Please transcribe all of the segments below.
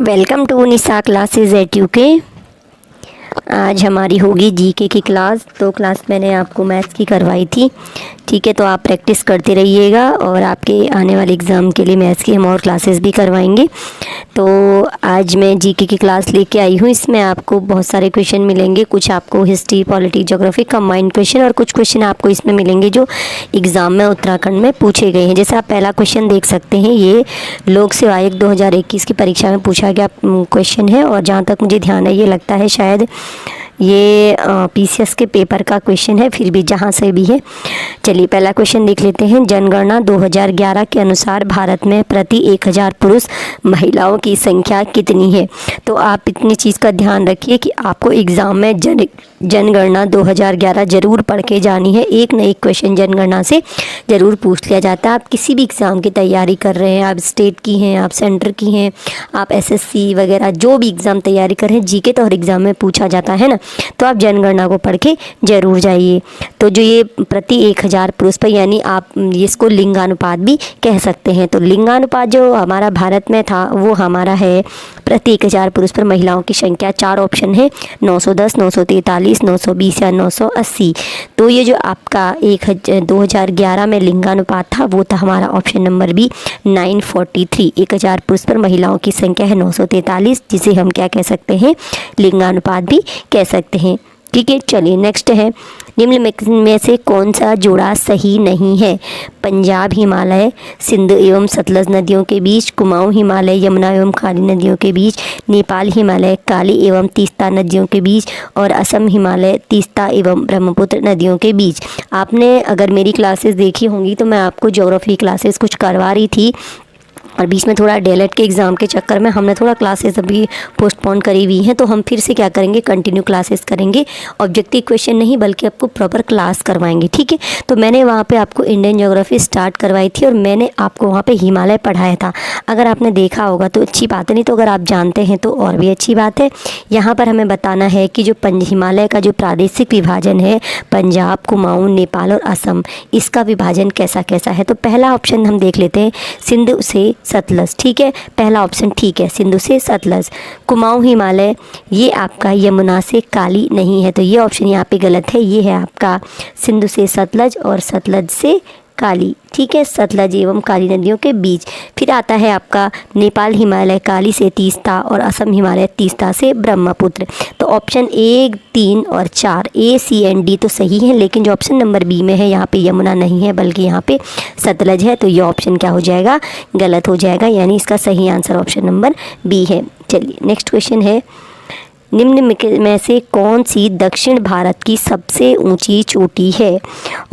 Welcome to Nisha classes at UK. आज हमारी होगी जीके की क्लास। तो क्लास मैंने आपको मैथ्स की करवाई थी, ठीक है। तो आप प्रैक्टिस करते रहिएगा और आपके आने वाले एग्ज़ाम के लिए मैथ्स की हम और क्लासेस भी करवाएंगे। तो आज मैं जीके की क्लास लेके आई हूँ। इसमें आपको बहुत सारे क्वेश्चन मिलेंगे, कुछ आपको history, polity, geography combined question, और कुछ क्वेश्चन आपको इसमें मिलेंगे जो एग्ज़ाम में उत्तराखंड में पूछे गए हैं। जैसे आप पहला क्वेश्चन देख सकते हैं, ये लोक सेवा आयोग 2021 की परीक्षा में पूछा गया क्वेश्चन है, और जहाँ तक मुझे ध्यान है ये लगता है शायद ये पीसीएस के पेपर का क्वेश्चन है, फिर भी जहाँ से भी है। चलिए पहला क्वेश्चन देख लेते हैं। जनगणना 2011 के अनुसार भारत में प्रति 1000 पुरुष महिलाओं की संख्या कितनी है? तो आप इतनी चीज़ का ध्यान रखिए कि आपको एग्ज़ाम में जनगणना 2011 ज़रूर पढ़ के जानी है। एक न एक क्वेश्चन जनगणना से ज़रूर पूछ लिया जाता है। आप किसी भी एग्ज़ाम की तैयारी कर रहे हैं, आप स्टेट की हैं, आप सेंटर की हैं, आप एसएससी वगैरह जो भी एग्ज़ाम तैयारी कर रहे हैं, जीके तो हर एग्ज़ाम में पूछा जाता है ना, तो आप जनगणना को पढ़ के ज़रूर जाइए। तो जो ये प्रति 1000 पुरुष पर, यानी आप इसको लिंगानुपात भी कह सकते हैं। तो लिंगानुपात जो हमारा भारत में था वो हमारा है प्रति 1000 पुरुष पर महिलाओं की संख्या। 4 ऑप्शन है, 910, 943, 920 या 980। तो ये जो आपका 2011 में लिंगानुपात था वो था हमारा ऑप्शन नंबर बी 943। 1000 पुरुष पर महिलाओं की संख्या है 943, जिसे हम क्या कह सकते हैं, लिंगानुपात भी कह सकते हैं, ठीक है। चलिए नेक्स्ट है, निम्न में से कौन सा जोड़ा सही नहीं है? पंजाब हिमालय सिंध एवं सतलज नदियों के बीच, कुमाऊं हिमालय यमुना एवं काली नदियों के बीच, नेपाल हिमालय काली एवं तीस्ता नदियों के बीच, और असम हिमालय तीस्ता एवं ब्रह्मपुत्र नदियों के बीच। आपने अगर मेरी क्लासेस देखी होंगी तो मैं आपको ज्योग्राफी क्लासेस कुछ करवा रही थी, और बीच में थोड़ा डीएलएड के एग्ज़ाम के चक्कर में हमने थोड़ा क्लासेस अभी पोस्टपोन करी हुई हैं। तो हम फिर से क्या करेंगे, कंटिन्यू क्लासेस करेंगे। ऑब्जेक्टिव क्वेश्चन नहीं बल्कि आपको प्रॉपर क्लास करवाएंगे, ठीक है। तो मैंने वहाँ पे आपको इंडियन ज्योग्राफी स्टार्ट करवाई थी, और मैंने आपको वहाँ पे हिमालय पढ़ाया था। अगर आपने देखा होगा तो अच्छी बात है, नहीं तो अगर आप जानते हैं तो और भी अच्छी बात है। यहाँ पर हमें बताना है कि जो हिमालय का जो प्रादेशिक विभाजन है, पंजाब, कुमाऊँ, नेपाल और असम, इसका विभाजन कैसा कैसा है। तो पहला ऑप्शन हम देख लेते हैं, सिंधु से सतलज, ठीक है। पहला ऑप्शन ठीक है, सिंधु से सतलज। कुमाऊं हिमालय ये आपका यमुना से काली नहीं है, तो ये ऑप्शन यहाँ पे गलत है। ये है आपका सिंधु से सतलज और सतलज से काली, ठीक है, सतलज एवं काली नदियों के बीच। फिर आता है आपका नेपाल हिमालय काली से तीस्ता, और असम हिमालय तीस्ता से ब्रह्मपुत्र। तो ऑप्शन 1, 3 और 4 ए, सी एंड डी तो सही है, लेकिन जो ऑप्शन नंबर बी में है यहाँ पे यमुना नहीं है बल्कि यहाँ पे सतलज है, तो ये ऑप्शन क्या हो जाएगा, गलत हो जाएगा। यानी इसका सही आंसर ऑप्शन नंबर बी है। चलिए नेक्स्ट क्वेश्चन है, निम्न में से कौन सी दक्षिण भारत की सबसे ऊंची चोटी है?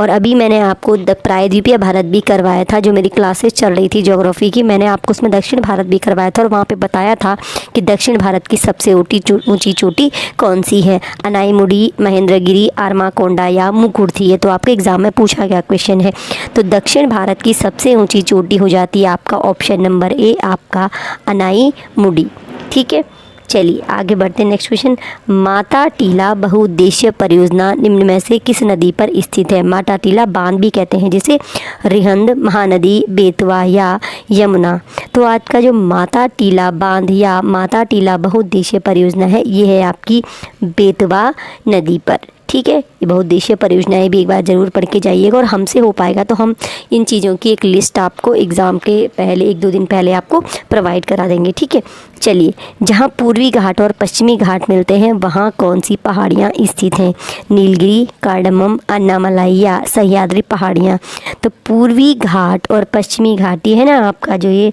और अभी मैंने आपको प्रायद्वीपीय भारत भी करवाया था, जो मेरी क्लासेस चल रही थी ज्योग्राफी की, मैंने आपको उसमें दक्षिण भारत भी करवाया था, और वहाँ पे बताया था कि दक्षिण भारत की सबसे ऊंची चोटी कौन सी है। अनाईमुडी, महेंद्रगिरी, आरमाकोंडा या मुकुर्थी। ये तो आपके एग्जाम में पूछा गया क्वेश्चन है। तो दक्षिण भारत की सबसे ऊँची चोटी हो जाती है आपका ऑप्शन नंबर ए, आपका अनाईमुडी, ठीक है। चलिए आगे बढ़ते हैं। नेक्स्ट क्वेश्चन, माता टीला बहुउद्देशीय परियोजना निम्न में से किस नदी पर स्थित है? माता टीला बांध भी कहते हैं जिसे, रिहंद, महानदी, बेतवा या यमुना। तो आज का जो माता टीला बांध या माता टीला बहुउद्देशीय परियोजना है, ये है आपकी बेतवा नदी पर, ठीक है। ये बहुउद्देशीय परियोजनाएं भी एक बार ज़रूर पढ़ के जाइएगा, और हमसे हो पाएगा तो हम इन चीज़ों की एक लिस्ट आपको एग्ज़ाम के पहले 1-2 दिन पहले आपको प्रोवाइड करा देंगे, ठीक है। चलिए, जहाँ पूर्वी घाट और पश्चिमी घाट मिलते हैं वहाँ कौन सी पहाड़ियाँ स्थित हैं? नीलगिरी, कार्डमम, अन्नामलाई या सह्याद्री पहाड़ियाँ। तो पूर्वी घाट और पश्चिमी घाट ये है ना आपका, जो ये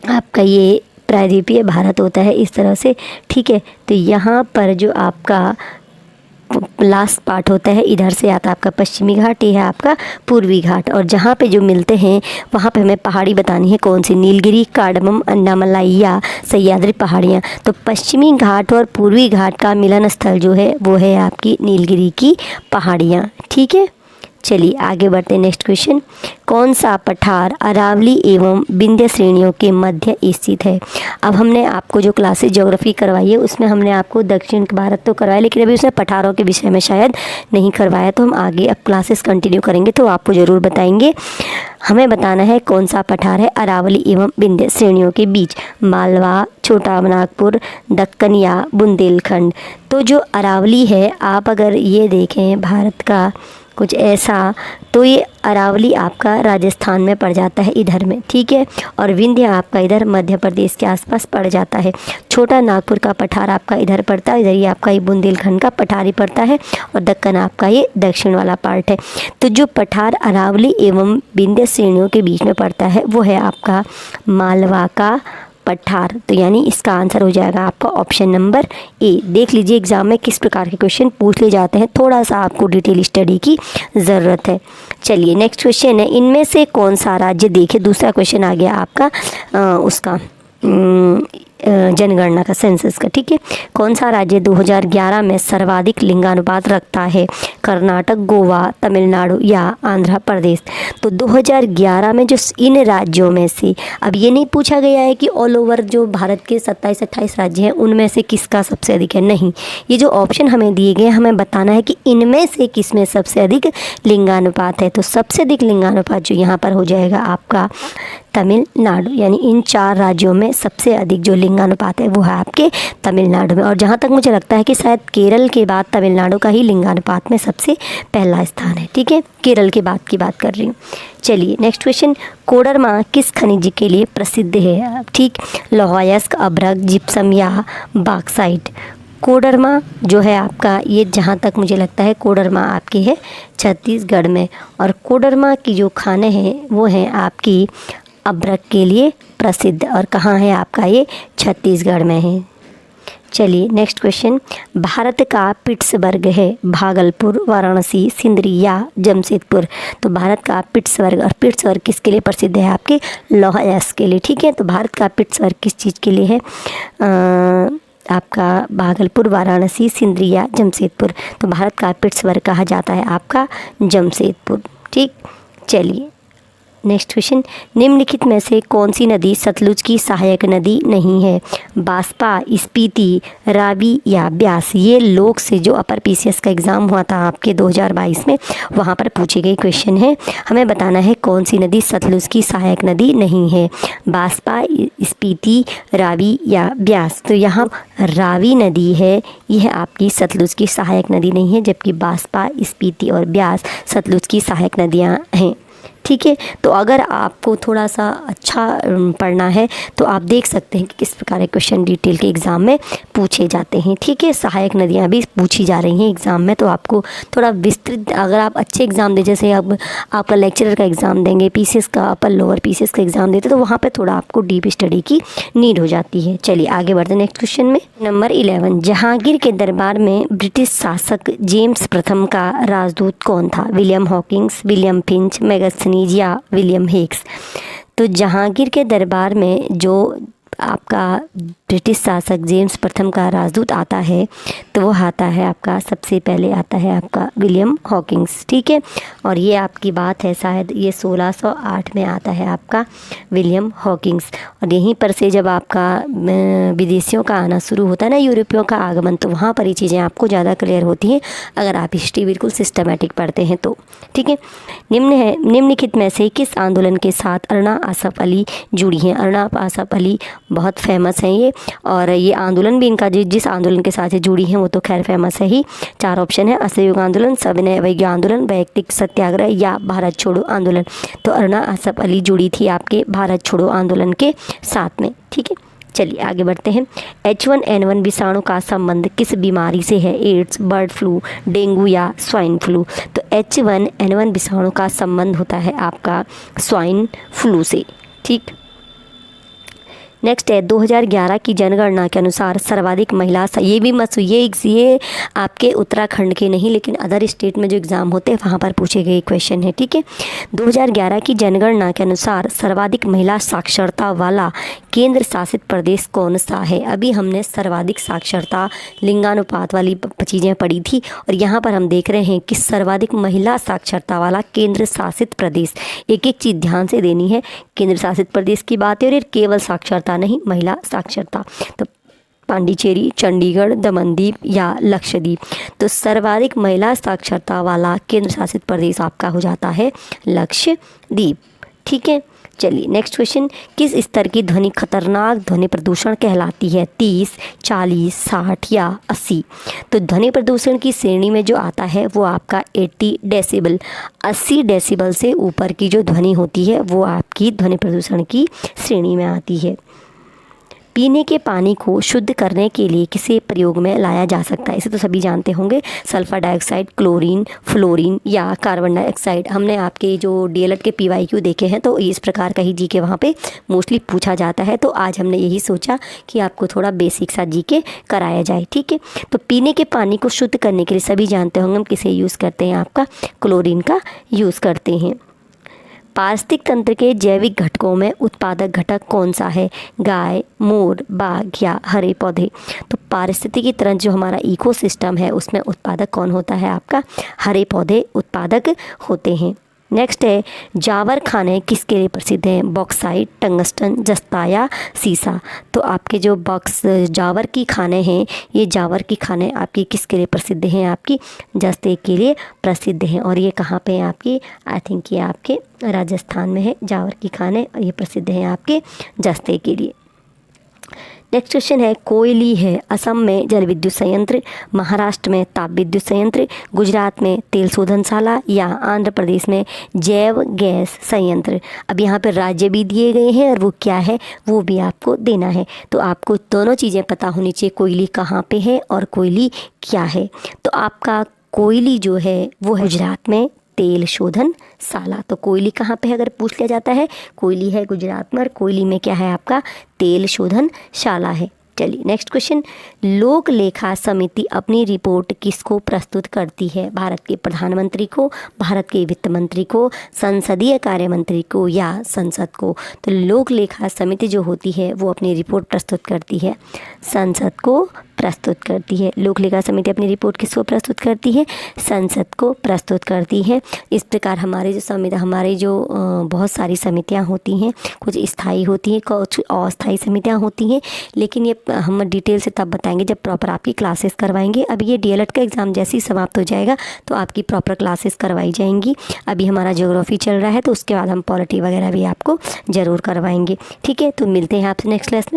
आपका ये प्रायद्वीपीय भारत होता है इस तरह से, ठीक है। तो यहाँ पर जो आपका लास्ट पार्ट होता है, इधर से आता है आपका पश्चिमी घाट, ये है आपका पूर्वी घाट, और जहाँ पे जो मिलते हैं वहाँ पे हमें पहाड़ी बतानी है कौन सी, नीलगिरी, कार्डमम, अन्नामलाई या सह्याद्री पहाड़ियाँ। तो पश्चिमी घाट और पूर्वी घाट का मिलन स्थल जो है वो है आपकी नीलगिरी की पहाड़ियाँ, ठीक है। चलिए आगे बढ़ते हैं। नेक्स्ट क्वेश्चन, कौन सा पठार अरावली एवं विंध्य श्रेणियों के मध्य स्थित है? अब हमने आपको जो क्लासेस ज्योग्राफी करवाई है उसमें हमने आपको दक्षिण भारत तो करवाया, लेकिन अभी उसमें पठारों के विषय में शायद नहीं करवाया, तो हम आगे अब क्लासेस कंटिन्यू करेंगे तो आपको ज़रूर बताएंगे। हमें बताना है कौन सा पठार है अरावली एवं विंध्य श्रेणियों के बीच, मालवा, छोटा नागपुर, दक्कन या बुंदेलखंड। तो जो अरावली है, आप अगर ये देखें भारत का कुछ ऐसा, तो ये अरावली आपका राजस्थान में पड़ जाता है इधर में, ठीक है, और विंध्य आपका इधर मध्य प्रदेश के आसपास पड़ जाता है। छोटा नागपुर का पठार आपका इधर पड़ता है, इधर ये आपका ये बुंदेलखंड का पठार ही पड़ता है, और दक्कन आपका ये दक्षिण वाला पार्ट है। तो जो पठार अरावली एवं विंध्य श्रेणियों के बीच में पड़ता है वो है आपका मालवा का पठार। तो यानी इसका आंसर हो जाएगा आपका ऑप्शन नंबर ए। देख लीजिए एग्जाम में किस प्रकार के क्वेश्चन पूछ ले जाते हैं, थोड़ा सा आपको डिटेल स्टडी की ज़रूरत है। चलिए नेक्स्ट क्वेश्चन है, इनमें से कौन सा राज्य, देखिए दूसरा क्वेश्चन आ गया आपका उसका जनगणना का, सेंसस का, ठीक है। कौन सा राज्य 2011 में सर्वाधिक लिंगानुपात रखता है? कर्नाटक, गोवा, तमिलनाडु या आंध्र प्रदेश। तो 2011 में जो इन राज्यों में से, अब ये नहीं पूछा गया है कि ऑल ओवर जो भारत के 27-28 राज्य हैं उनमें से किसका सबसे अधिक है, नहीं, ये जो ऑप्शन हमें दिए गए हमें बताना है कि इनमें से किस में सबसे अधिक लिंगानुपात है। तो सबसे अधिक लिंगानुपात जो यहाँ पर हो जाएगा आपका तमिलनाडु, यानी इन 4 राज्यों में सबसे अधिक जो लिंगानुपात है वो है आपके तमिलनाडु में। और जहाँ तक मुझे लगता है कि शायद केरल के बाद तमिलनाडु का ही लिंगानुपात में सबसे पहला स्थान है, ठीक है, केरल के बाद की बात कर रही हूँ। चलिए नेक्स्ट क्वेश्चन, कोडरमा किस खनिज के लिए प्रसिद्ध है? ठीक, लौहयस्क, अभ्रक, जिप्सम या बॉक्साइट। कोडरमा जो है आपका, ये जहाँ तक मुझे लगता है कोडरमा आपकी है छत्तीसगढ़ में, और कोडरमा की जो खाने हैं वो हैं आपकी अभ्रक के लिए प्रसिद्ध, और कहाँ है आपका ये छत्तीसगढ़ में है। चलिए नेक्स्ट क्वेश्चन, भारत का पिट्सबर्ग है? भागलपुर, वाराणसी, सिंदरी या जमशेदपुर। तो भारत का पिट्सबर्ग, और पिट्सबर्ग किसके लिए प्रसिद्ध है? आपके लौह अयस्क के लिए, ठीक है। तो भारत का पिट्सबर्ग किस चीज़ के लिए है? आपका भागलपुर, वाराणसी, सिंदरी या जमशेदपुर। तो भारत का पिट्सबर्ग कहा जाता है आपका जमशेदपुर, ठीक। चलिए नेक्स्ट क्वेश्चन, निम्नलिखित में से कौन सी नदी सतलुज की सहायक नदी नहीं है? बास्पा, स्पीति, रावी या ब्यास। ये लोक से जो अपर पीसीएस का एग्ज़ाम हुआ था आपके 2022 में, वहाँ पर पूछे गए क्वेश्चन है। हमें बताना है कौन सी नदी सतलुज की सहायक नदी नहीं है? बास्पा, स्पीति, रावी या ब्यास। तो यहाँ रावी नदी है, यह आपकी सतलुज की सहायक नदी नहीं है, जबकि बास्पा, स्पीति और ब्यास सतलुज की सहायक नदियाँ हैं, ठीक है। तो अगर आपको थोड़ा सा अच्छा पढ़ना है तो आप देख सकते हैं कि किस प्रकार के क्वेश्चन डिटेल के एग्ज़ाम में पूछे जाते हैं, ठीक है। सहायक नदियाँ भी पूछी जा रही हैं एग्ज़ाम में, तो आपको थोड़ा विस्तृत, अगर आप अच्छे एग्ज़ाम दे, जैसे अब आपका लेक्चरर का एग्ज़ाम देंगे, पीसीएस का, अपर लोअर पीसीएस का एग्ज़ाम देते, तो वहाँ पर थोड़ा आपको डीप स्टडी की नीड हो जाती है। चलिए आगे बढ़ते हैं नेक्स्ट क्वेश्चन में। नंबर 11, जहांगीर के दरबार में ब्रिटिश शासक जेम्स प्रथम का राजदूत कौन था? William Hawkins, William Finch, Megasthenes या विलियम हिक्स। तो जहांगीर के दरबार में जो आपका ब्रिटिश शासक जेम्स प्रथम का राजदूत आता है, तो वो आता है आपका, सबसे पहले आता है आपका विलियम हॉकिंस, ठीक है। और ये आपकी बात है शायद ये 1608 में आता है आपका विलियम हॉकिंस। और यहीं पर से जब आपका विदेशियों का आना शुरू होता है ना, यूरोपियों का आगमन, तो वहाँ पर ये चीज़ें आपको ज़्यादा क्लियर होती हैं अगर आप हिस्ट्री बिल्कुल सिस्टमेटिक पढ़ते हैं तो, ठीक है। निम्नलिखित में से किस आंदोलन के साथ अरुणा आसफ अली जुड़ी हैं? अरुणा आसफ अली बहुत फेमस हैं ये, और ये आंदोलन भी इनका जिस आंदोलन के साथ जुड़ी हैं वो तो खैर फेमस है ही। 4 ऑप्शन है, असहयोग आंदोलन, सविनय अवज्ञा आंदोलन, वैयक्तिक सत्याग्रह या भारत छोड़ो आंदोलन। तो अरुणा आसफ अली जुड़ी थी आपके भारत छोड़ो आंदोलन के साथ में, ठीक है। चलिए आगे बढ़ते हैं। H1N1 विषाणु का संबंध किस बीमारी से है? एड्स, बर्ड फ्लू, डेंगू या स्वाइन फ्लू। तो H1N1 विषाणु का संबंध होता है आपका स्वाइन फ्लू से, ठीक। नेक्स्ट है 2011 की जनगणना के अनुसार सर्वाधिक महिला, ये भी मत ये आपके उत्तराखंड के नहीं लेकिन अदर स्टेट में जो एग्ज़ाम होते हैं वहाँ पर पूछे गए क्वेश्चन है। ठीक है, 2011 की जनगणना के अनुसार सर्वाधिक महिला साक्षरता वाला केंद्र शासित प्रदेश कौन सा है। अभी हमने सर्वाधिक साक्षरता लिंगानुपात वाली चीज़ें पढ़ी थी और यहाँ पर हम देख रहे हैं कि सर्वाधिक महिला साक्षरता वाला केंद्र शासित प्रदेश। एक एक चीज़ ध्यान से देनी है, केंद्र शासित प्रदेश की बात है और ये केवल साक्षरता नहीं, महिला साक्षरता। तो पांडिचेरी, चंडीगढ़, दमनदीप या लक्षद्वीप। तो सर्वाधिक महिला साक्षरता वाला केंद्र शासित प्रदेश आपका हो जाता है लक्षद्वीप। ठीक है, चलिए नेक्स्ट क्वेश्चन, किस स्तर की ध्वनि खतरनाक ध्वनि प्रदूषण कहलाती है। 30, 40, 60 या 80। तो ध्वनि प्रदूषण की श्रेणी में जो आता है वो आपका 80 डेसिबल, 80 डेसिबल से ऊपर की जो ध्वनि होती है वो आपकी ध्वनि प्रदूषण की श्रेणी में आती है। पीने के पानी को शुद्ध करने के लिए किसे प्रयोग में लाया जा सकता है। इसे तो सभी जानते होंगे, सल्फर डाइऑक्साइड, क्लोरीन, फ्लोरीन या कार्बन डाइऑक्साइड। हमने आपके जो डीएलएड के पीवाईक्यू देखे हैं तो इस प्रकार का ही जीके वहाँ पे मोस्टली पूछा जाता है। तो आज हमने यही सोचा कि आपको थोड़ा बेसिक सा जीके कराया जाए। ठीक है, तो पीने के पानी को शुद्ध करने के लिए सभी जानते होंगे हम किसे यूज़ करते हैं, आपका क्लोरीन का यूज़ करते हैं। पारिस्थितिक तंत्र के जैविक घटकों में उत्पादक घटक कौन सा है। गाय, मोर, बाघ या हरे पौधे। तो पारिस्थितिकी तंत्र जो हमारा इकोसिस्टम है उसमें उत्पादक कौन होता है, आपका हरे पौधे उत्पादक होते हैं। नेक्स्ट है, जावर खाने किसके लिए प्रसिद्ध हैं। बॉक्साइट, टंगस्टन, जस्ता या सीसा। तो आपके जो जावर की खाने हैं, ये जावर की खाने आपकी किसके लिए प्रसिद्ध हैं, आपकी जस्ते के लिए प्रसिद्ध हैं। और ये कहाँ पे हैं आपकी, आई थिंक ये आपके राजस्थान में है जावर की खाने और ये प्रसिद्ध हैं आपके जस्ते के लिए। नेक्स्ट क्वेश्चन है, कोयली है असम में जल विद्युत संयंत्र, महाराष्ट्र में ताप विद्युत संयंत्र, गुजरात में तेल शोधनशाला या आंध्र प्रदेश में जैव गैस संयंत्र। अब यहाँ पर राज्य भी दिए गए हैं और वो क्या है वो भी आपको देना है। तो आपको दोनों चीज़ें पता होनी चाहिए, कोयली कहाँ पे है और कोयली क्या है। तो आपका कोयली जो है वो है गुजरात में तेल शोधनशाला। तो कोयली कहाँ पे है अगर पूछ लिया जाता है, कोयली है गुजरात में और कोयली में क्या है आपका तेल शोधनशाला है। चलिए नेक्स्ट क्वेश्चन, लोक लेखा समिति अपनी रिपोर्ट किसको प्रस्तुत करती है। भारत के प्रधानमंत्री को, भारत के वित्त मंत्री को, संसदीय कार्य मंत्री को या संसद को। तो लोक लेखा समिति जो होती है वो अपनी रिपोर्ट प्रस्तुत करती है संसद को प्रस्तुत करती है। लोक लेखा समिति अपनी रिपोर्ट किसको प्रस्तुत करती है, संसद को प्रस्तुत करती है। इस प्रकार हमारे जो बहुत सारी समितियां होती हैं, कुछ स्थायी होती हैं, कुछ अस्थायी समितियां होती हैं, लेकिन ये हम डिटेल से तब बताएंगे जब प्रॉपर आपकी क्लासेस करवाएंगे। अभी ये डीएलएड का एग्ज़ाम जैसे ही समाप्त हो जाएगा तो आपकी प्रॉपर क्लासेस करवाई जाएंगी। अभी हमारा ज्योग्राफी चल रहा है तो उसके बाद हम पॉलिटी वगैरह भी आपको ज़रूर करवाएंगे। ठीक है, तो मिलते हैं आपसे नेक्स्ट क्लास में।